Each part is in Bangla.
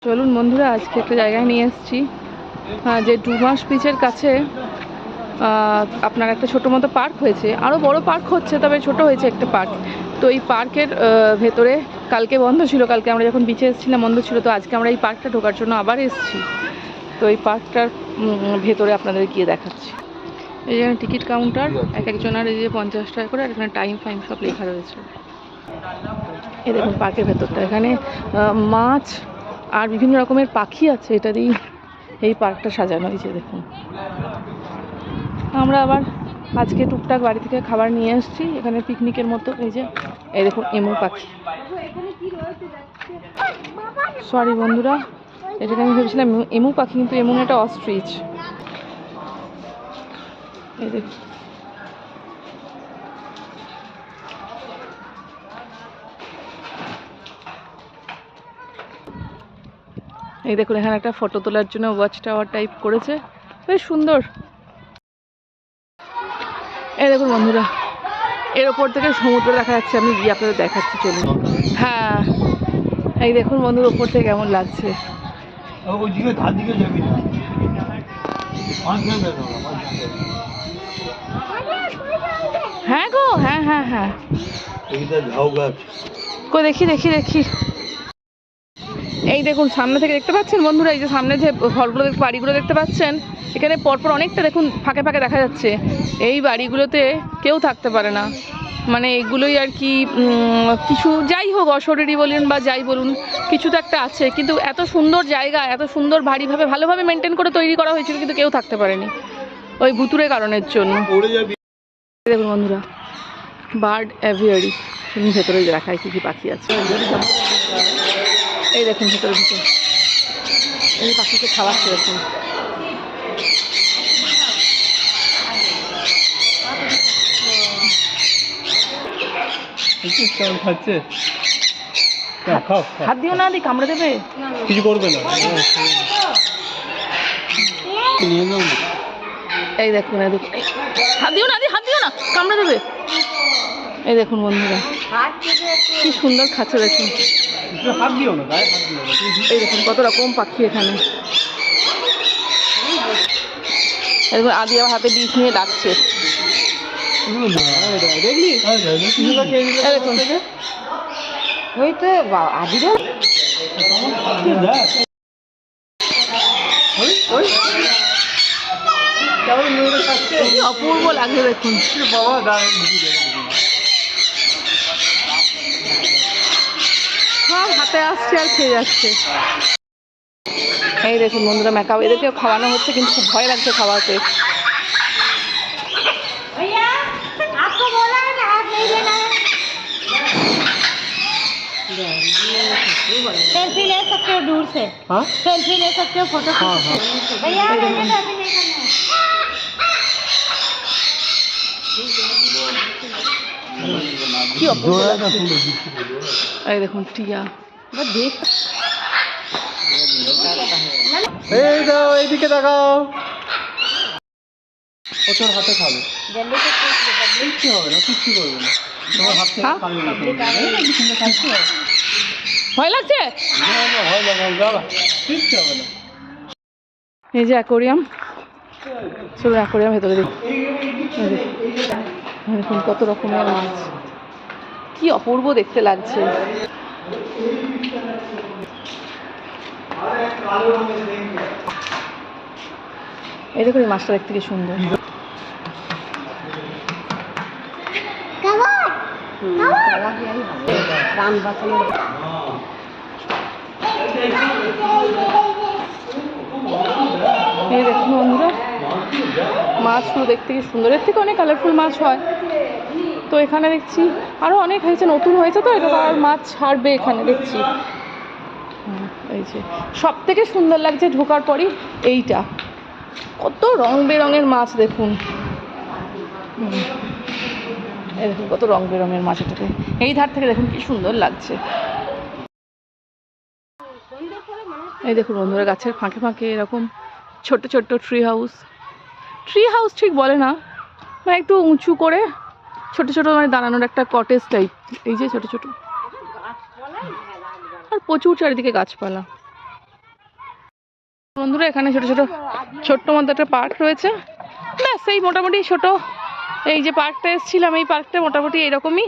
চলুন বন্ধুরা, আজকে একটা জায়গায় নিয়ে এসেছি যে ডুমাস বিচের কাছে আপনার একটা ছোটো মতো পার্ক হয়েছে, আরও বড় পার্ক হচ্ছে, তবে ছোট হয়েছে একটা পার্ক। তো এই পার্কের ভেতরে কালকে বন্ধ ছিল, কালকে আমরা যখন বিচে এসেছিলাম বন্ধ ছিল, তো আজকে আমরা এই পার্কটা ঢোকার জন্য আবার এসেছি। তো এই পার্কটার ভেতরে আপনাদের গিয়ে দেখাচ্ছি। এই যে টিকিট কাউন্টার, এক একজনের এই যে 50 টাকা করে, আর এখানে টাইম ফাইম সব লেখা রয়েছে। এই দেখুন পার্কের ভেতরটা, এখানে মাছ আর বিভিন্ন রকমের পাখি আছে, এটা দিয়ে এই পার্কটা সাজানো হয়েছে। দেখুন আমরা আবার আজকে টুকটাক বাড়ি থেকে খাবার নিয়ে এসেছি এখানে পিকনিকের মতো। এই দেখুন এমু পাখি, সরি বন্ধুরা, এটাকে আমি ভেবেছিলাম এমু পাখি, কিন্তু এমু একটা অস্ট্রিচ। এই দেখুন এখানে একটা ফটো তোলার জন্য ওয়াচ টাওয়ার টাইপ করেছে, বেশ সুন্দর। এই দেখুন বন্ধুরা, এর ওপর থেকে সমুদ্র দেখা যাচ্ছে, আমি গিয়ে আপনাদের দেখাচ্ছি, চলুন। হ্যাঁ এই দেখুন বন্ধুর ওপর থেকে কেমন লাগছে। হ্যাঁ গো, হ্যাঁ হ্যাঁ হ্যাঁ, কই দেখি দেখি দেখি। এই দেখুন সামনে থেকে দেখতে পাচ্ছেন বন্ধুরা, এই যে সামনে যে ঘরগুলো বাড়িগুলো দেখতে পাচ্ছেন, এখানে পরপর অনেকটা দেখুন ফাঁকে ফাঁকে দেখা যাচ্ছে। এই বাড়িগুলোতে কেউ থাকতে পারে না, মানে এগুলোই আর কি কিছু যাই হোক অশরীরী বলুন বা যাই বলুন, কিছু তো একটা আছে। কিন্তু এত সুন্দর জায়গা, এত সুন্দর ভারীভাবে ভালোভাবে মেনটেন করে তৈরি করা হয়েছিল, কিন্তু কেউ থাকতে পারেনি ওই ভুতুরে কারণের জন্য। দেখুন বন্ধুরা, বার্ড অ্যাভিয়ারি, ভেতরে দেখায় কী কী পাখি আছে। এই দেখুন ভেতরে ভিতরে এই পাখিকে খাওয়াচ্ছে, দেখুন খাচ্ছে। হাত দিও না, দি কামড়ে দেবে, কিছু করবে না। এই দেখুন এই দেখুন, হাত দিও না, দি হাত দিও না, কামড়ে দেবে। এই দেখুন বন্ধুরা কি সুন্দর খাচ্ছে, দেখুন হাত দিও না, গায়ে হাত দিও না। এই দেখুন কত রকম পাখি এখানে। দেখুন আদি আবার হাতে ডিশ নিয়ে ডাকছে। দেখলি দেখুন ওই তো আদিরা অপূর্ব লাগে, দেখুন সব হাতে আসছে আর খেয়ে যাচ্ছে। এই দেখুন বন্ধুরা ম্যাকাও, এদেরকে খাওয়ানো হচ্ছে, কিন্তু খুব ভয় লাগছে খাওয়াতে। सेल्फी ले सकते हो दूर से, सेल्फी ले सकते हो, फोटो भैया কি অপূর্ব লাগছে। এই দেখুন টিয়া, দেখ এই দাও, এইদিকে দেখাও, ওর হাতে খাবে, কিচ্ছু হবে না, কিচ্ছু করবে না, তোমার হাত থেকে ভয় লাগছে, কিচ্ছু হবে না। এই যে অ্যাকোরিয়াম, চলো অ্যাকোরিয়াম ভেতরে দেখি। দেখুন কত রকমের মাছ, কি অপূর্ব দেখতে লাগছে। এই দেখুন এই মাছটা দেখতে কি সুন্দর। এই দেখুন বন্ধুরা মাছগুলো দেখতে কি সুন্দর, এর থেকে অনেক কালারফুল মাছ হয়। তো এখানে দেখছি আরও অনেক হয়েছে, নতুন হয়েছে, তো এটা আর মাছ ছাড়বে এখানে দেখছি। এই যে সব থেকে সুন্দর লাগছে ঢোকার পরই এইটা, কত রং বেরঙের মাছ দেখুন। এই দেখুন কত রং বেরঙের মাছ, এটাতে এই ধার থেকে দেখুন কি সুন্দর লাগছে। এই দেখুন বন্ধুরা গাছের ফাঁকে ফাঁকে এরকম ছোট্ট ছোট্ট ট্রি হাউস ঠিক বলে না, মানে একটু উঁচু করে ছোট ছোট মানে দাঁড়ানোর একটা কটেজ টাইপ। এই যে ছোট ছোট, আর প্রচুর চারিদিকে গাছপালা। বন্ধুরা এখানে ছোট্ট মতো একটা পার্ক রয়েছে, ব্যাস এই মোটামুটি ছোট এই যে পার্কটা এসেছিলাম এই পার্কটা মোটামুটি এরকমই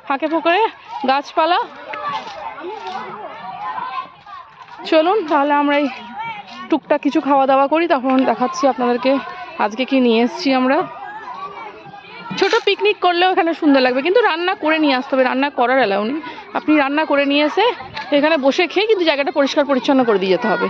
ফাঁকে ফোঁকরে গাছপালা। চলুন তাহলে আমরা এই টুকটাক কিছু খাওয়া দাওয়া করি, তখন দেখাচ্ছি আপনাদেরকে আজকে কি নিয়ে এসেছি আমরা। ছোট পিকনিক করলেও এখানে সুন্দর লাগবে, কিন্তু রান্না করে নিয়ে আসতে হবে, রান্না করার অ্যালাউ নেই। আপনি রান্না করে নিয়ে এসে এখানে বসে খেয়ে কিন্তু জায়গাটা পরিষ্কার পরিচ্ছন্ন করে দিয়ে যেতে হবে।